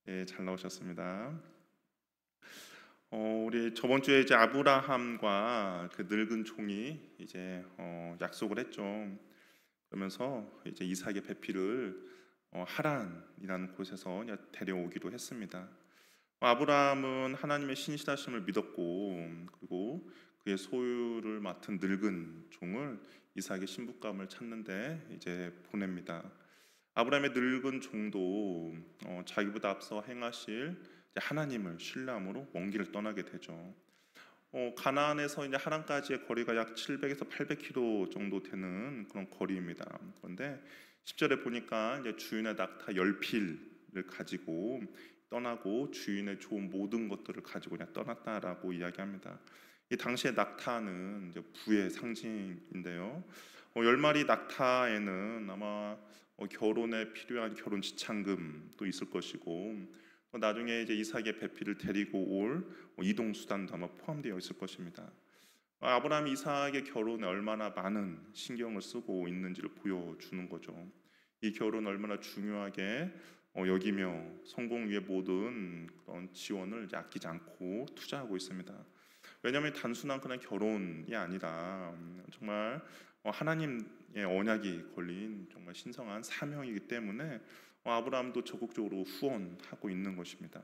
예, 잘 나오셨습니다. 우리 저번 주에 이제 아브라함과 그 늙은 종이 이제 약속을 했죠. 그러면서 이제 이삭의 배필을 하란이라는 곳에서 데려오기로 했습니다. 아브라함은 하나님의 신실하심을 믿었고, 그리고 그의 소유를 맡은 늙은 종을 이삭의 신부감을 찾는데 이제 보냅니다. 아브라함의 늙은 종도 자기보다 앞서 행하실 이제 하나님을 신뢰함으로 먼 길을 떠나게 되죠. 가나안에서 이제 하란까지의 거리가 약 700에서 800km 정도 되는 그런 거리입니다. 그런데 10절에 보니까 이제 주인의 낙타 10필을 가지고 떠나고 주인의 좋은 모든 것들을 가지고 그냥 떠났다라고 이야기합니다. 이 당시의 낙타는 이제 부의 상징인데요. 10마리 낙타에는 아마 결혼에 필요한 결혼 지참금도 있을 것이고, 나중에 이제 이삭의 배필을 데리고 올 이동 수단도 아마 포함되어 있을 것입니다. 아브라함이 이삭의 결혼에 얼마나 많은 신경을 쓰고 있는지를 보여주는 거죠. 이 결혼 얼마나 중요하게 여기며 성공 위해 모든 그런 지원을 이제 아끼지 않고 투자하고 있습니다. 왜냐하면 단순한 그냥 결혼이 아니라 정말 하나님의 언약이 걸린 정말 신성한 사명이기 때문에 아브라함도 적극적으로 후원하고 있는 것입니다.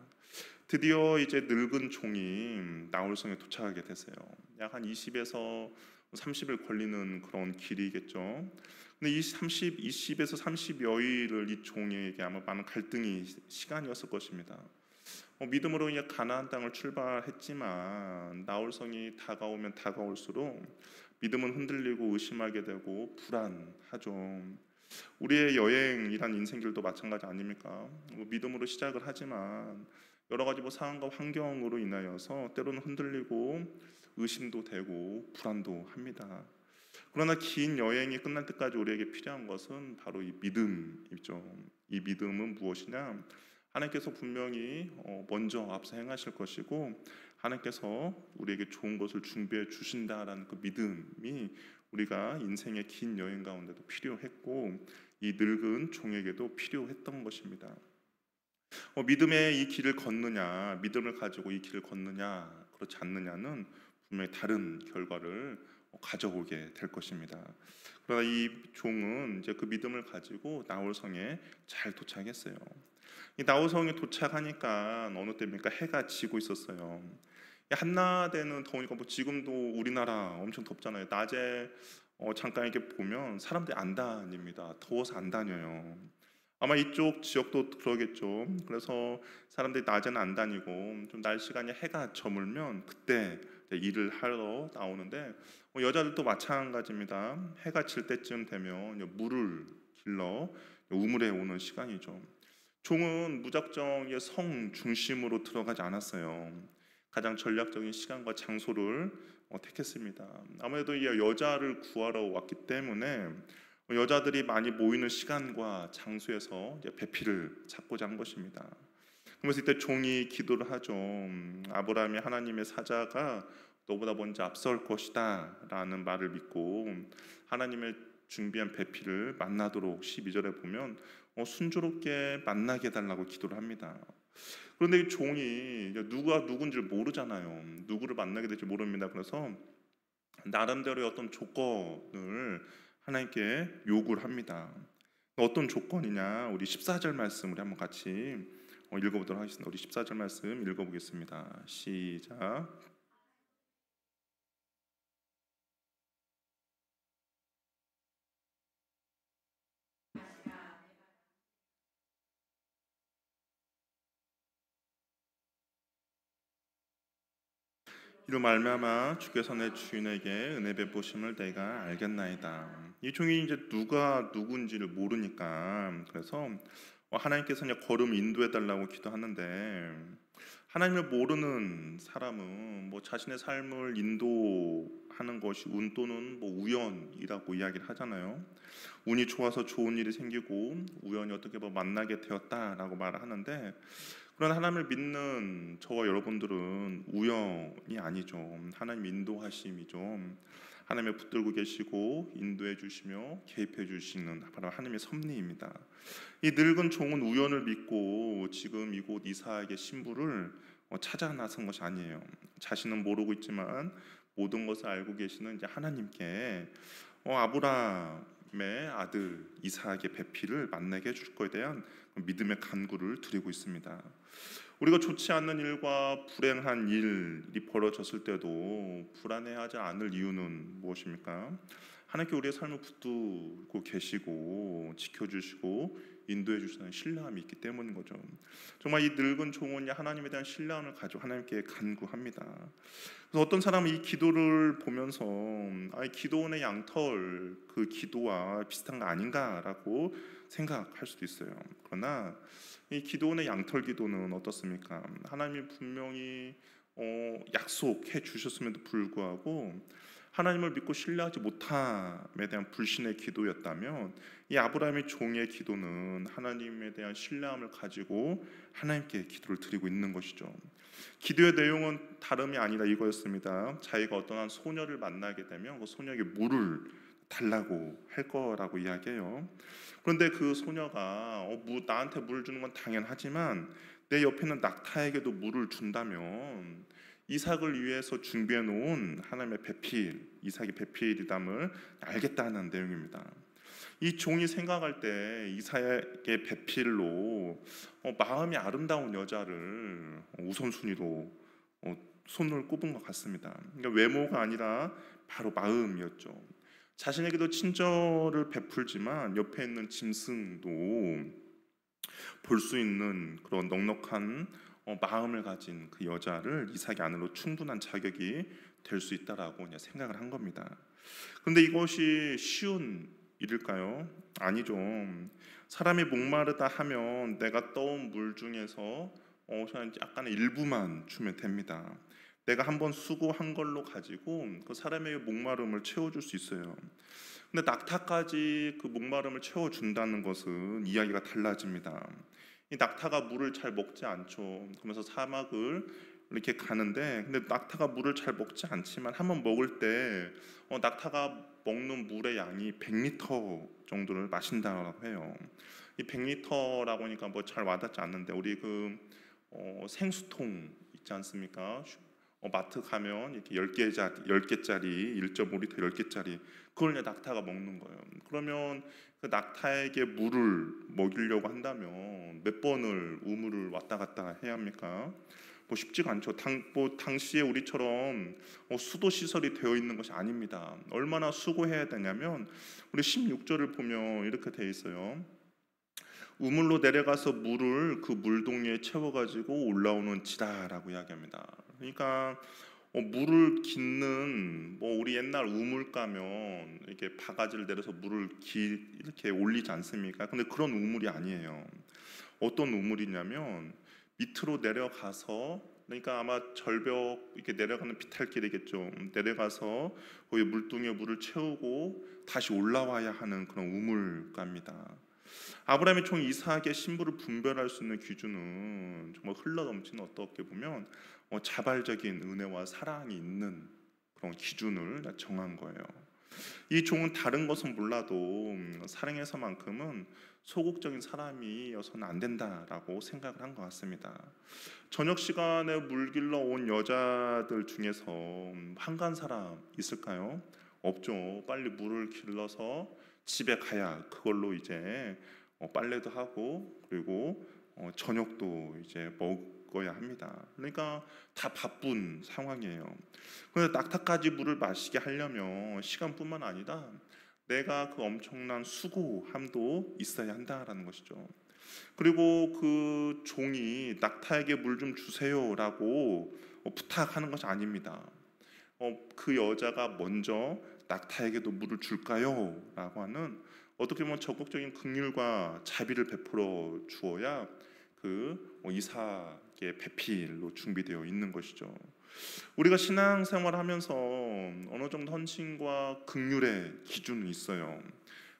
드디어 이제 늙은 종이 나홀성에 도착하게 됐어요. 약 한 20에서 30일 걸리는 그런 길이겠죠. 근데 이 20에서 30여일을 이 종에게 아마 많은 갈등이 시간이었을 것입니다. 믿음으로 이제 가나안 땅을 출발했지만 나홀성이 다가오면 다가올수록 믿음은 흔들리고 의심하게 되고 불안하죠. 우리의 여행이란 인생길도 마찬가지 아닙니까? 믿음으로 시작을 하지만 여러 가지 상황과 환경으로 인하여서 때로는 흔들리고 의심도 되고 불안도 합니다. 그러나 긴 여행이 끝날 때까지 우리에게 필요한 것은 바로 이 믿음이죠. 이 믿음은 무엇이냐? 하나님께서 분명히 먼저 앞서 행하실 것이고 하나님께서 우리에게 좋은 것을 준비해 주신다라는 그 믿음이 우리가 인생의 긴 여행 가운데도 필요했고 이 늙은 종에게도 필요했던 것입니다. 믿음의 이 길을 걷느냐, 믿음을 가지고 이 길을 걷느냐, 그렇지 않느냐는 분명히 다른 결과를 가져오게 될 것입니다. 그러나 이 종은 이제 그 믿음을 가지고 나홀성에 잘 도착했어요. 이 나홀성에 도착하니까 어느 때입니까? 해가 지고 있었어요. 한낮에는 더우니까 지금도 우리나라 엄청 덥잖아요. 낮에 잠깐 이렇게 보면 사람들이 안 다닙니다. 더워서 안 다녀요. 아마 이쪽 지역도 그러겠죠. 그래서 사람들이 낮에는 안 다니고 좀 날 시간이 해가 저물면 그때 일을 하러 나오는데 여자들도 마찬가지입니다. 해가 질 때쯤 되면 물을 길러 우물에 오는 시간이죠. 종은 무작정 성 중심으로 들어가지 않았어요. 가장 전략적인 시간과 장소를 택했습니다. 아무래도 이 여자를 구하러 왔기 때문에 여자들이 많이 모이는 시간과 장소에서 배필을 찾고자 한 것입니다. 그래서 이때 종이 기도를 하죠. 아브라함이 하나님의 사자가 너보다 먼저 앞설 것이다 라는 말을 믿고 하나님의 준비한 배필을 만나도록 12절에 보면 순조롭게 만나게 해달라고 기도를 합니다. 그런데 이 종이 누가 누군지를 모르잖아요. 누구를 만나게 될지 모릅니다. 그래서 나름대로의 어떤 조건을 하나님께 요구를 합니다. 어떤 조건이냐? 우리 14절 말씀 우리 한번 같이 읽어보도록 하겠습니다. 우리 14절 말씀 읽어보겠습니다. 시작. 이로 말미암아 주께서 내 주인에게 은혜 베푸심을 내가 알겠나이다. 이 종이 이제 누가 누군지를 모르니까 그래서 하나님께서 이제 걸음 인도해 달라고 기도하는데 하나님을 모르는 사람은 자신의 삶을 인도하는 것이 운 또는 우연이라고 이야기를 하잖아요. 운이 좋아서 좋은 일이 생기고 우연히 어떻게 만나게 되었다라고 말을 하는데 그런 하나님을 믿는 저와 여러분들은 우연이 아니죠. 하나님 인도하심이죠. 하나님의 붙들고 계시고 인도해 주시며 개입해 주시는 바로 하나님의 섭리입니다. 이 늙은 종은 우연을 믿고 지금 이곳 이삭의 신부를 찾아 나선 것이 아니에요. 자신은 모르고 있지만 모든 것을 알고 계시는 이제 하나님께 아브라함의 아들 이삭의 배필을 만나게 해줄 것에 대한 믿음의 간구를 드리고 있습니다. 우리가 좋지 않는 일과 불행한 일이 벌어졌을 때도 불안해하지 않을 이유는 무엇입니까? 하나님께 우리의 삶을 붙들고 계시고 지켜주시고 인도해 주시는 신뢰함이 있기 때문인 거죠. 정말 이 늙은 종은 하나님에 대한 신뢰함을 가지고 하나님께 간구합니다. 그래서 어떤 사람은 이 기도를 보면서 기도원의 양털 그 기도와 비슷한 거 아닌가라고 생각할 수도 있어요. 그러나 이 기도원의 양털 기도는 어떻습니까? 하나님이 분명히 약속해 주셨음에도 불구하고 하나님을 믿고 신뢰하지 못함에 대한 불신의 기도였다면, 이 아브라함의 종의 기도는 하나님에 대한 신뢰함을 가지고 하나님께 기도를 드리고 있는 것이죠. 기도의 내용은 다름이 아니라 이거였습니다. 자기가 어떤 한 소녀를 만나게 되면 그 소녀에게 물을 달라고 할 거라고 이야기해요. 그런데 그 소녀가 나한테 물을 주는 건 당연하지만 내 옆에 있는 낙타에게도 물을 준다면 이삭을 위해서 준비해 놓은 하나님의 배필, 이삭의 배필이담을 알겠다는 내용입니다. 이 종이 생각할 때 이삭의 배필로 마음이 아름다운 여자를 우선순위로 손을 꼽은 것 같습니다. 그러니까 외모가 아니라 바로 마음이었죠. 자신에게도 친절을 베풀지만 옆에 있는 짐승도 볼 수 있는 그런 넉넉한 마음을 가진 그 여자를 이삭의 아내로 충분한 자격이 될 수 있다라고 그냥 생각을 한 겁니다. 그런데 이것이 쉬운 일일까요? 아니죠. 사람이 목마르다 하면 내가 떠온 물 중에서 그냥 약간의 일부만 주면 됩니다. 내가 한번 수고한 걸로 가지고 그 사람의 목마름을 채워줄 수 있어요. 근데 낙타까지 그 목마름을 채워준다는 것은 이야기가 달라집니다. 이 낙타가 물을 잘 먹지 않죠. 그러면서 사막을 이렇게 가는데, 근데 낙타가 물을 잘 먹지 않지만 한번 먹을 때 낙타가 먹는 물의 양이 100리터 정도를 마신다고 해요. 이 100리터라고 하니까 뭐 잘 와닿지 않는데, 우리 그 생수통 있지 않습니까? 마트 가면 이렇게 10개짜리 1.5리터 10개짜리 그걸 낙타가 먹는 거예요. 그러면 그 낙타에게 물을 먹이려고 한다면 몇 번을 우물을 왔다 갔다 해야 합니까? 뭐 쉽지가 않죠. 당시에 우리처럼 수도 시설이 되어 있는 것이 아닙니다. 얼마나 수고해야 되냐면 우리 16절을 보면 이렇게 되어 있어요. 우물로 내려가서 물을 그 물동이에 채워가지고 올라오는 지다라고 이야기합니다. 그러니까 물을 깃는 우리 옛날 우물 가면 이렇게 바가지를 내려서 물을 이렇게 올리지 않습니까? 근데 그런 우물이 아니에요. 어떤 우물이냐면 밑으로 내려가서, 그러니까 아마 절벽 이렇게 내려가는 비탈길이겠죠. 내려가서 거기 물동이에 물을 채우고 다시 올라와야 하는 그런 우물가입니다. 아브라함의 총 이삭의 신부를 분별할 수 있는 기준은 정말 흘러넘치는, 어떻게 보면 자발적인 은혜와 사랑이 있는 그런 기준을 정한 거예요. 이 종은 다른 것은 몰라도 사랑에서만큼은 소극적인 사람이어서는 안 된다라고 생각을 한 것 같습니다. 저녁 시간에 물 길러 온 여자들 중에서 한가한 사람 있을까요? 없죠. 빨리 물을 길러서 집에 가야 그걸로 이제 빨래도 하고 그리고 저녁도 이제 먹어야 합니다. 그러니까 다 바쁜 상황이에요. 그런데 낙타까지 물을 마시게 하려면 시간뿐만 아니라 내가 그 엄청난 수고함도 있어야 한다라는 것이죠. 그리고 그 종이 낙타에게 물 좀 주세요라고 부탁하는 것이 아닙니다. 그 여자가 먼저 낙타에게도 물을 줄까요? 라고 하는, 어떻게 보면 적극적인 긍휼과 자비를 베풀어 주어야 그 이삭의 배필로 준비되어 있는 것이죠. 우리가 신앙생활을 하면서 어느 정도 헌신과 긍휼의 기준이 있어요.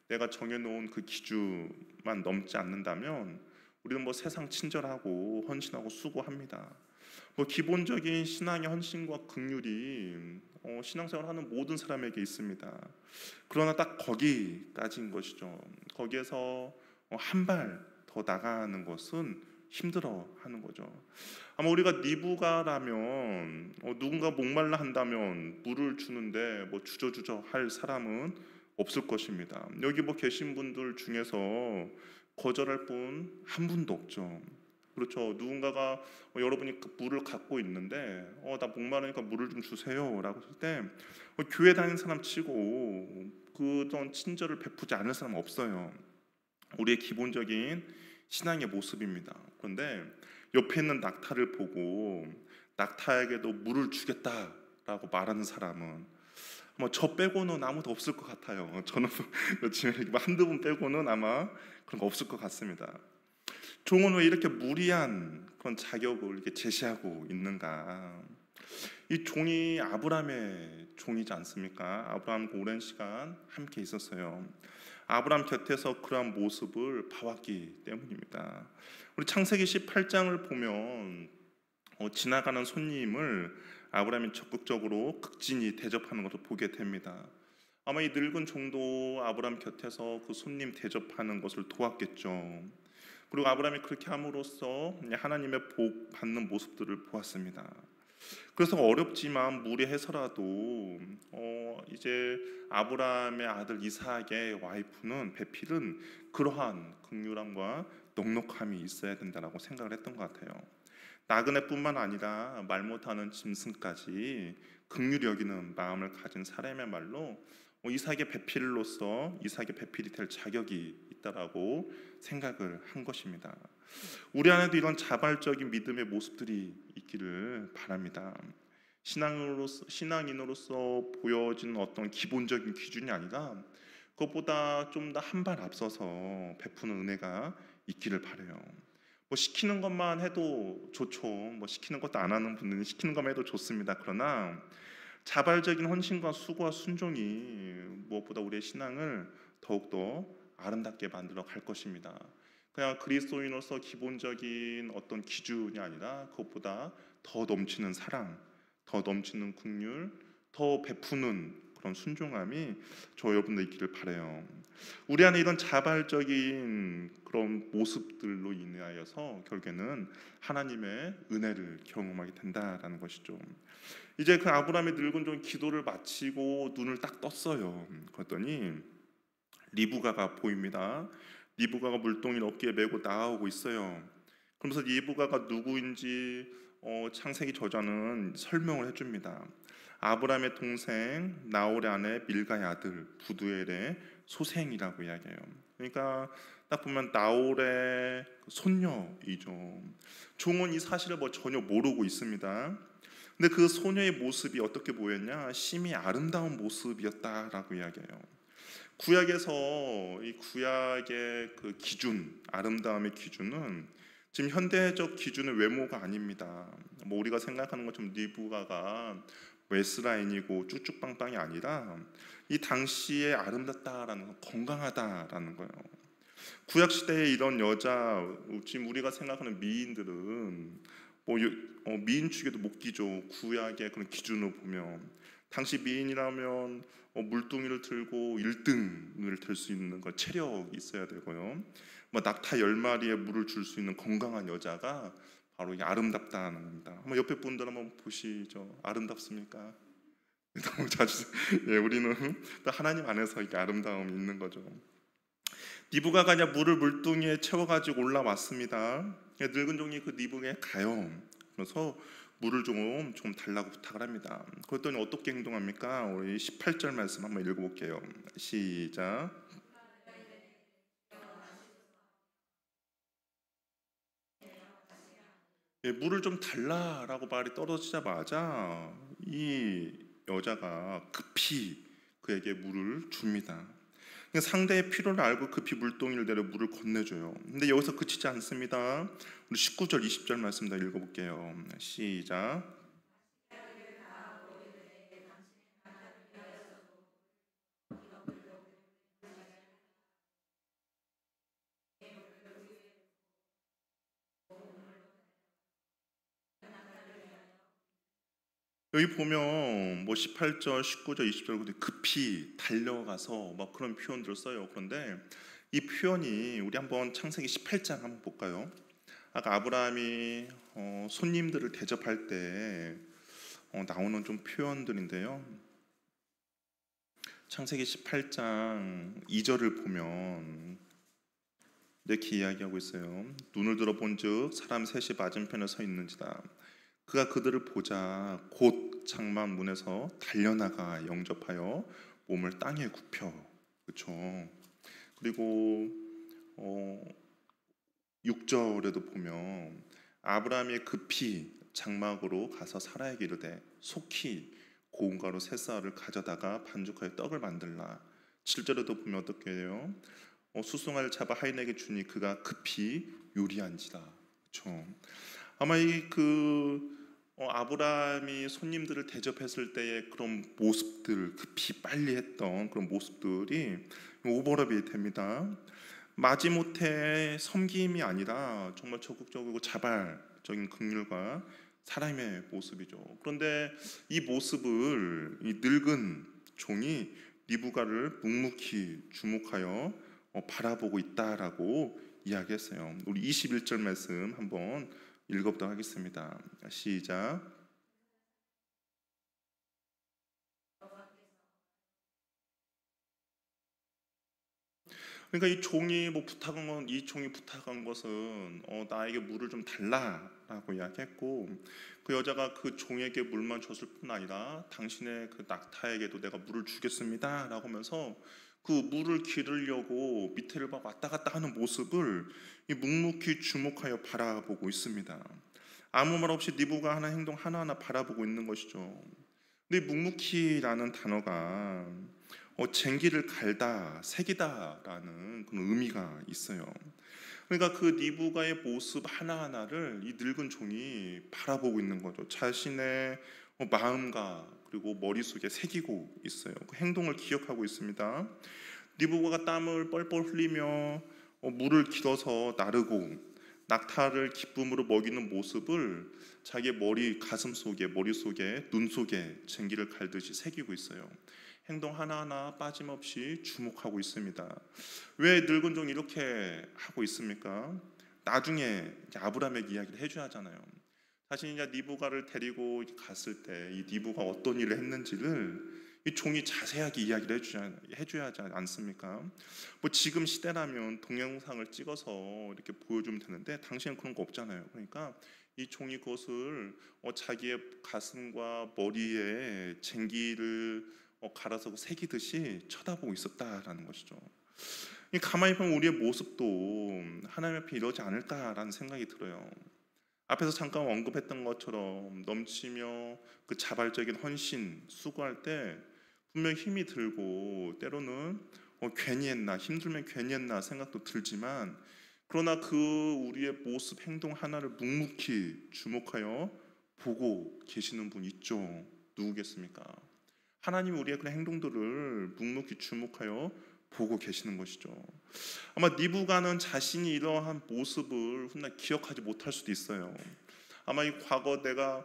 내가 정해놓은 그 기준만 넘지 않는다면 우리는 뭐 세상 친절하고 헌신하고 수고합니다. 뭐 기본적인 신앙의 헌신과 긍휼이 신앙생활하는 모든 사람에게 있습니다. 그러나 딱 거기까지인 것이죠. 거기에서 한 발 더 나가는 것은 힘들어하는 거죠. 아마 우리가 니부가라면 누군가 목말라 한다면 물을 주는데 뭐 주저주저 할 사람은 없을 것입니다. 여기 뭐 계신 분들 중에서 거절할 분 한 분도 없죠. 그렇죠. 누군가가 여러분이 그 물을 갖고 있는데 나 목마르니까 물을 좀 주세요라고 했을 때 교회 다니는 사람 치고 그런 친절을 베푸지 않을 사람 없어요. 우리의 기본적인 신앙의 모습입니다. 그런데 옆에 있는 낙타를 보고 낙타에게도 물을 주겠다라고 말하는 사람은 뭐 저 빼고는 아무도 없을 것 같아요. 저는 지금 한두 분 빼고는 아마 그런 거 없을 것 같습니다. 종은 왜 이렇게 무리한 그런 자격을 이렇게 제시하고 있는가? 이 종이 아브라함의 종이지 않습니까? 아브라함과 오랜 시간 함께 있었어요. 아브라함 곁에서 그러한 모습을 봐왔기 때문입니다. 우리 창세기 18장을 보면 지나가는 손님을 아브라함이 적극적으로 극진히 대접하는 것을 보게 됩니다. 아마 이 늙은 종도 아브라함 곁에서 그 손님 대접하는 것을 도왔겠죠. 그리고 아브라함이 그렇게 함으로써 하나님의 복 받는 모습들을 보았습니다. 그래서 어렵지만 무리해서라도 이제 아브라함의 아들 이삭의 와이프는 베필은 그러한 긍휼함과 넉넉함이 있어야 된다라고 생각을 했던 것 같아요. 나그네뿐만 아니라 말 못하는 짐승까지 긍휼히 여기는 마음을 가진 사람이야말로 이삭의 배필로서 이삭의 배필이 될 자격이 있다라고 생각을 한 것입니다. 우리 안에도 이런 자발적인 믿음의 모습들이 있기를 바랍니다. 신앙인으로서 보여지는 어떤 기본적인 기준이 아니라 그것보다 좀 더 한 발 앞서서 베푸는 은혜가 있기를 바라요. 뭐 시키는 것만 해도 좋죠. 뭐 시키는 것도 안 하는 분들은 시키는 것만 해도 좋습니다. 그러나 자발적인 헌신과 수고와 순종이 무엇보다 우리의 신앙을 더욱더 아름답게 만들어 갈 것입니다. 그냥 그리스도인으로서 기본적인 어떤 기준이 아니라 그것보다 더 넘치는 사랑, 더 넘치는 긍휼, 더 베푸는 그런 순종함이 저 여러분들 있기를 바라요. 우리 안에 이런 자발적인 그런 모습들로 인하여서 결국에는 하나님의 은혜를 경험하게 된다라는 것이죠. 이제 그 아브라함의 늙은 종 기도를 마치고 눈을 딱 떴어요. 그랬더니 리브가가 보입니다. 리브가가 물동이를 어깨에 메고 나아오고 있어요. 그러면서 리브가가 누구인지 창세기 저자는 설명을 해줍니다. 아브라함의 동생 나홀의 아내 밀가의 아들 부두엘의 소생이라고 이야기해요. 그러니까 딱 보면 나홀의 손녀이죠. 종은 이 사실을 전혀 모르고 있습니다. 근데 그 소녀의 모습이 어떻게 보였냐? 심히 아름다운 모습이었다라고 이야기해요. 구약에서 이 구약의 그 기준, 아름다움의 기준은 지금 현대적 기준의 외모가 아닙니다. 뭐 우리가 생각하는 것처럼 리브가가 웨스라인이고 쭉쭉빵빵이 아니라 이 당시에 아름답다라는 건 건강하다라는 거예요. 구약 시대에 이런 여자, 지금 우리가 생각하는 미인들은 미인 축에도 못 끼죠. 구약의 그런 기준으로 보면 당시 미인이라면 물동이를 들고 1등을 들 수 있는 거 체력이 있어야 되고요. 낙타 10마리에 물을 줄 수 있는 건강한 여자가 바로 이게 아름답다는 겁니다. 한번 옆에 분들 한번 보시죠. 아름답습니까? 너무 자주 우리는 또 하나님 안에서 이게 아름다움이 있는 거죠. 니브가가 그냥 물을 물동이에 채워가지고 올라왔습니다. 늙은 종이 그 니브가에 가요. 그래서 물을 좀 달라고 부탁을 합니다. 그랬더니 어떻게 행동합니까? 우리 18절 말씀 한번 읽어볼게요. 시작. 물을 좀 달라라고 말이 떨어지자마자 이 여자가 급히 그에게 물을 줍니다. 상대의 필요를 알고 급히 물동이를 내려 물을 건네줘요. 근데 여기서 그치지 않습니다. 우리 19절 20절 말씀 다 읽어볼게요. 시작. 여기 보면 뭐 18절, 19절, 20절 급히 달려가서 막 그런 표현들을 써요. 그런데 이 표현이 우리 한번 창세기 18장 한번 볼까요? 아까 아브라함이 손님들을 대접할 때 나오는 좀 표현들인데요. 창세기 18장 2절을 보면 이렇게 이야기하고 있어요. 눈을 들어본즉 사람 셋이 맞은편에 서 있는지다. 그가 그들을 보자 곧 장막 문에서 달려나가 영접하여 몸을 땅에 굽혀. 그렇죠. 그리고 6절에도 보면 아브라함이 급히 장막으로 가서 사라에게 이르되 속히 고운 가루 세 쌀을 가져다가 반죽하여 떡을 만들라. 7절에도 보면 어떻게 해요? 수송아를 잡아 하인에게 주니 그가 급히 요리한지라. 그렇죠. 아마 아브라함이 손님들을 대접했을 때의 그런 모습들, 급히 빨리 했던 그런 모습들이 오버랩이 됩니다. 마지못해 섬김이 아니라 정말 적극적이고 자발적인 긍휼과 사람의 모습이죠. 그런데 이 모습을 이 늙은 종이 리브가를 묵묵히 주목하여 바라보고 있다라고 이야기했어요. 우리 21절 말씀 한번 읽어보도록 하겠습니다. 시작. 그러니까 이 종이 부탁한 것은 나에게 물을 좀 달라라고 이야기했고, 그 여자가 그 종에게 물만 줬을 뿐 아니라 당신의 그 낙타에게도 내가 물을 주겠습니다라고 하면서 그 물을 기르려고 밑에를 막 왔다 갔다 하는 모습을 이 묵묵히 주목하여 바라보고 있습니다. 아무 말 없이 니부가 하는 행동 하나하나 바라보고 있는 것이죠. 근데 묵묵히라는 단어가 쟁기를 갈다, 새기다라는 그런 의미가 있어요. 그러니까 그 니부가의 모습 하나하나를 이 늙은 종이 바라보고 있는 거죠. 자신의 마음과 그리고 머릿속에 새기고 있어요. 그 행동을 기억하고 있습니다. 니부가가 땀을 뻘뻘 흘리며 물을 길어서 나르고 낙타를 기쁨으로 먹이는 모습을 자기의 가슴 속에, 머릿속에, 눈 속에 쟁기를 갈듯이 새기고 있어요. 행동 하나하나 빠짐없이 주목하고 있습니다. 왜 늙은 종이 이렇게 하고 있습니까? 나중에 아브라함에게 이야기를 해줘야 하잖아요. 자신이 이제 니부가를 데리고 갔을 때 이 니부가 어떤 일을 했는지를 이 종이 자세하게 이야기를 해줘야 하지 않습니까? 뭐 지금 시대라면 동영상을 찍어서 이렇게 보여주면 되는데 당시에는 그런 거 없잖아요. 그러니까 이 종이 그것을 자기의 가슴과 머리에 쟁기를 갈아서 새기듯이 쳐다보고 있었다라는 것이죠. 가만히 보면 우리의 모습도 하나님 앞에 이러지 않을까라는 생각이 들어요. 앞에서 잠깐 언급했던 것처럼 넘치며 그 자발적인 헌신, 수고할 때 분명 힘이 들고 때로는 괜히 했나, 힘들면 괜히 했나 생각도 들지만, 그러나 그 우리의 모습, 행동 하나를 묵묵히 주목하여 보고 계시는 분 있죠. 누구겠습니까? 하나님이 우리의 그런 행동들을 묵묵히 주목하여 보고 계시는 것이죠. 아마 니부가는 자신이 이러한 모습을 훗날 기억하지 못할 수도 있어요. 아마 이 과거 내가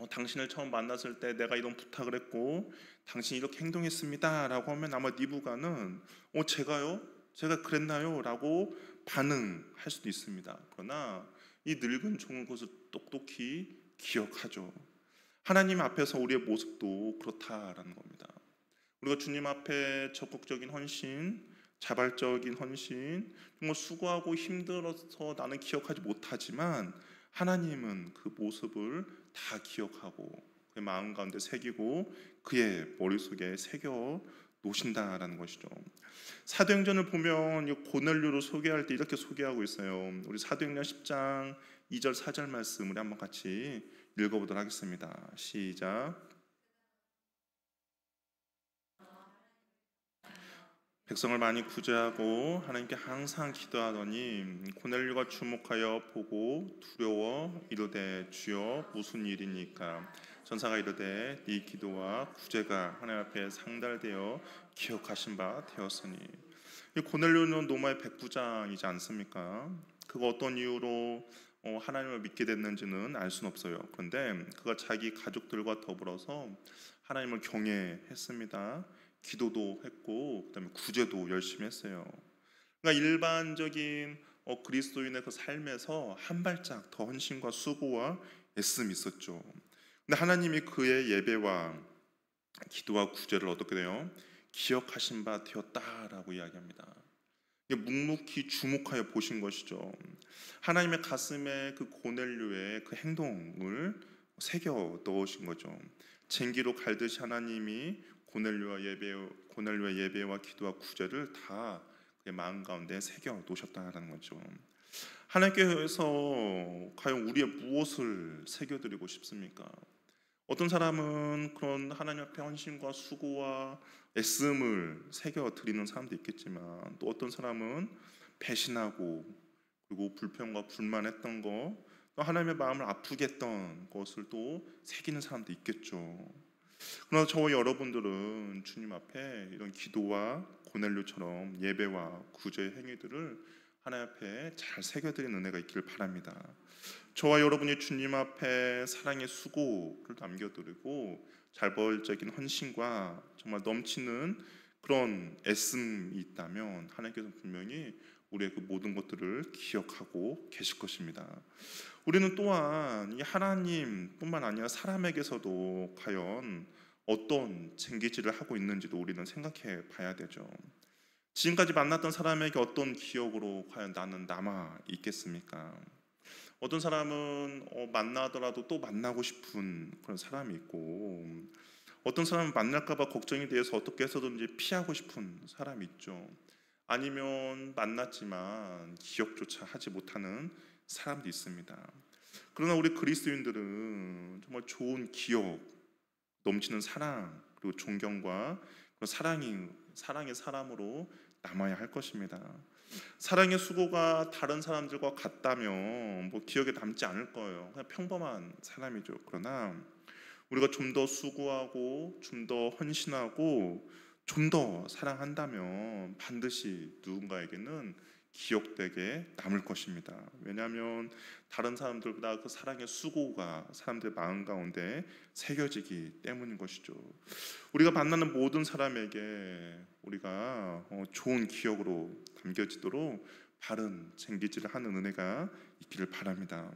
당신을 처음 만났을 때 내가 이런 부탁을 했고 당신이 이렇게 행동했습니다 라고 하면 아마 니부가는 제가요? 제가 그랬나요? 라고 반응할 수도 있습니다. 그러나 이 늙은 종은 그것을 똑똑히 기억하죠. 하나님 앞에서 우리의 모습도 그렇다라는 겁니다. 우리가 주님 앞에 적극적인 헌신, 자발적인 헌신, 정말 수고하고 힘들어서 나는 기억하지 못하지만 하나님은 그 모습을 다 기억하고 그의 마음 가운데 새기고 그의 머릿속에 새겨 놓으신다라는 것이죠. 사도행전을 보면 고넬료를 소개할 때 이렇게 소개하고 있어요. 우리 사도행전 10장 2절 4절 말씀 우리 한번 같이 읽어보도록 하겠습니다. 시작. 백성을 많이 구제하고 하나님께 항상 기도하더니 고넬료가 주목하여 보고 두려워 이르되 주여 무슨 일이니까? 전사가 이르되 네 기도와 구제가 하나님 앞에 상달되어 기억하신 바 되었으니. 이 고넬료는 로마의 백부장이지 않습니까? 그가 어떤 이유로 하나님을 믿게 됐는지는 알 수는 없어요. 그런데 그가 자기 가족들과 더불어서 하나님을 경외했습니다. 기도도 했고 그다음에 구제도 열심히 했어요. 그러니까 일반적인 그리스도인의 그 삶에서 한 발짝 더 헌신과 수고와 애씀이 있었죠. 근데 하나님이 그의 예배와 기도와 구제를 어떻게 돼요? 기억하신 바 되었다라고 이야기합니다. 묵묵히 주목하여 보신 것이죠. 하나님의 가슴에 그 고넬료의 그 행동을 새겨 넣으신 거죠. 쟁기로 갈듯이 하나님이 고넬료의 예배와 기도와 구제를 다 그의 마음 가운데 새겨 놓으셨다는 거죠. 하나님께서 과연 우리의 무엇을 새겨드리고 싶습니까? 어떤 사람은 그런 하나님 앞에 헌신과 수고와 애씀을 새겨 드리는 사람도 있겠지만, 또 어떤 사람은 배신하고 그리고 불평과 불만했던 거, 또 하나님의 마음을 아프게 했던 것을 또 새기는 사람도 있겠죠. 그러나 저와 여러분들은 주님 앞에 이런 기도와 고넬료처럼 예배와 구제의 행위들을 하나님 앞에 잘 새겨드리는 은혜가 있기를 바랍니다. 저와 여러분이 주님 앞에 사랑의 수고를 남겨드리고 자발적인 헌신과 정말 넘치는 그런 애씀이 있다면 하나님께서 분명히 우리의 그 모든 것들을 기억하고 계실 것입니다. 우리는 또한 이 하나님뿐만 아니라 사람에게서도 과연 어떤 쟁기질을 하고 있는지도 우리는 생각해 봐야 되죠. 지금까지 만났던 사람에게 어떤 기억으로 과연 나는 남아 있겠습니까? 어떤 사람은 만나더라도 또 만나고 싶은 그런 사람이 있고, 어떤 사람은 만날까봐 걱정이 돼서 어떻게 해서든지 피하고 싶은 사람이 있죠. 아니면 만났지만 기억조차 하지 못하는 사람도 있습니다. 그러나 우리 그리스도인들은 정말 좋은 기억, 넘치는 사랑, 그리고 존경과 사랑의 사람으로 남아야 할 것입니다. 사랑의 수고가 다른 사람들과 같다면 기억에 남지 않을 거예요. 그냥 평범한 사람이죠. 그러나 우리가 좀 더 수고하고 좀 더 헌신하고 좀 더 사랑한다면 반드시 누군가에게는 기억되게 남을 것입니다. 왜냐하면 다른 사람들보다 그 사랑의 수고가 사람들의 마음 가운데 새겨지기 때문인 것이죠. 우리가 만나는 모든 사람에게 우리가 좋은 기억으로 남겨지도록 바른 쟁기질을 하는 은혜가 있기를 바랍니다.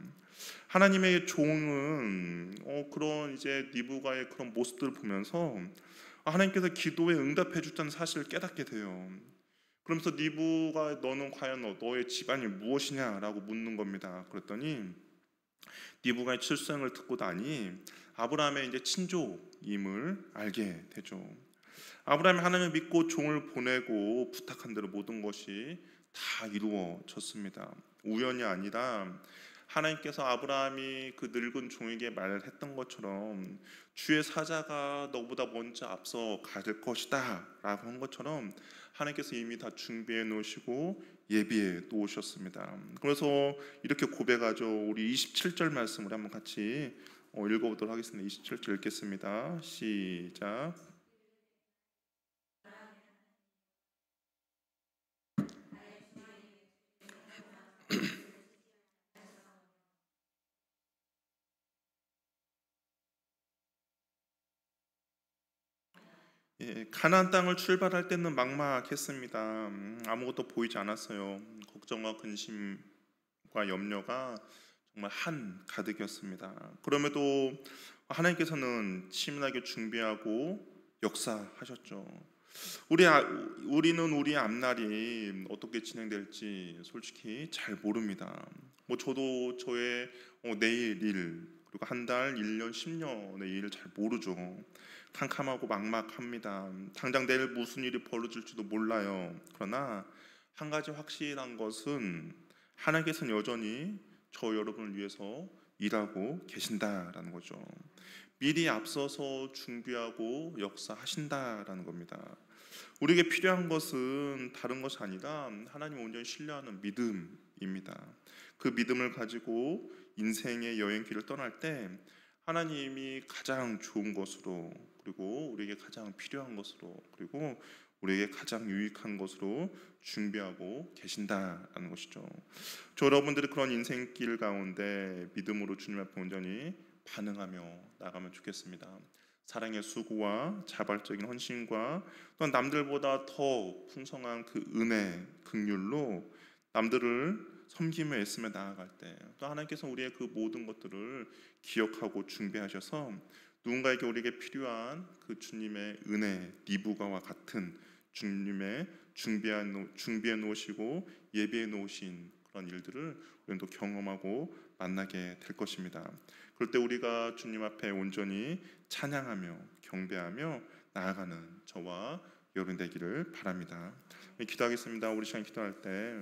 하나님의 종은 그런 이제 니브가의 그런 모습들을 보면서 하나님께서 기도에 응답해 주셨다는 사실을 깨닫게 돼요. 그러면서 니브가 너는 과연 너의 집안이 무엇이냐라고 묻는 겁니다. 그랬더니 니브가의 출생을 듣고 나니 아브라함의 이제 친족임을 알게 되죠. 아브라함이 하나님을 믿고 종을 보내고 부탁한 대로 모든 것이 다 이루어졌습니다. 우연이 아니라 하나님께서 아브라함이 그 늙은 종에게 말했던 것처럼 주의 사자가 너보다 먼저 앞서 갈 것이다 라고 한 것처럼 하나님께서 이미 다 준비해 놓으시고 예비해 놓으셨습니다. 그래서 이렇게 고백하죠. 우리 27절 말씀을 한번 같이 읽어보도록 하겠습니다. 27절 읽겠습니다. 시작. 가나안 땅을 출발할 때는 막막했습니다. 아무것도 보이지 않았어요. 걱정과 근심과 염려가 정말 한 가득이었습니다. 그럼에도 하나님께서는 치밀하게 준비하고 역사하셨죠. 우리는 우리의 앞날이 어떻게 진행될지 솔직히 잘 모릅니다. 저도 저의 내일 일, 그리고 한 달, 1년, 10년의 일을 잘 모르죠. 캄캄하고 막막합니다. 당장 내일 무슨 일이 벌어질지도 몰라요. 그러나 한 가지 확실한 것은 하나님께서는 여전히 저 여러분을 위해서 일하고 계신다라는 거죠. 미리 앞서서 준비하고 역사하신다라는 겁니다. 우리에게 필요한 것은 다른 것이 아니라 하나님 온전히 신뢰하는 믿음입니다. 그 믿음을 가지고 인생의 여행길을 떠날 때 하나님이 가장 좋은 것으로, 그리고 우리에게 가장 필요한 것으로, 그리고 우리에게 가장 유익한 것으로 준비하고 계신다라는 것이죠. 저 여러분들이 그런 인생길 가운데 믿음으로 주님 앞에 온전히 반응하며 나가면 좋겠습니다. 사랑의 수고와 자발적인 헌신과 또한 남들보다 더 풍성한 그 은혜, 긍휼로 남들을 섬기며 애쓰며 나아갈 때 또 하나님께서 우리의 그 모든 것들을 기억하고 준비하셔서 누군가에게 우리에게 필요한 그 주님의 은혜, 리브가와 같은 주님의 준비해 놓으시고 예비해 놓으신 그런 일들을 우리는 또 경험하고 만나게 될 것입니다. 그럴 때 우리가 주님 앞에 온전히 찬양하며 경배하며 나아가는 저와 여러분 되기를 바랍니다. 기도하겠습니다. 우리 시간 기도할 때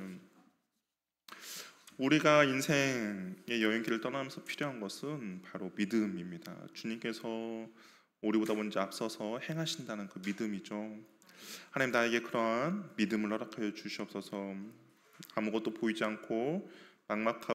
우리가 인생의 여행길을 떠나면서 필요한 것은 바로 믿음입니다. 주님께서 우리보다 먼저 앞서서 행하신다는 그 믿음이죠. 하나님 나에게 그러한 믿음을 허락하여 주시옵소서. 아무것도 보이지 않고 막막하고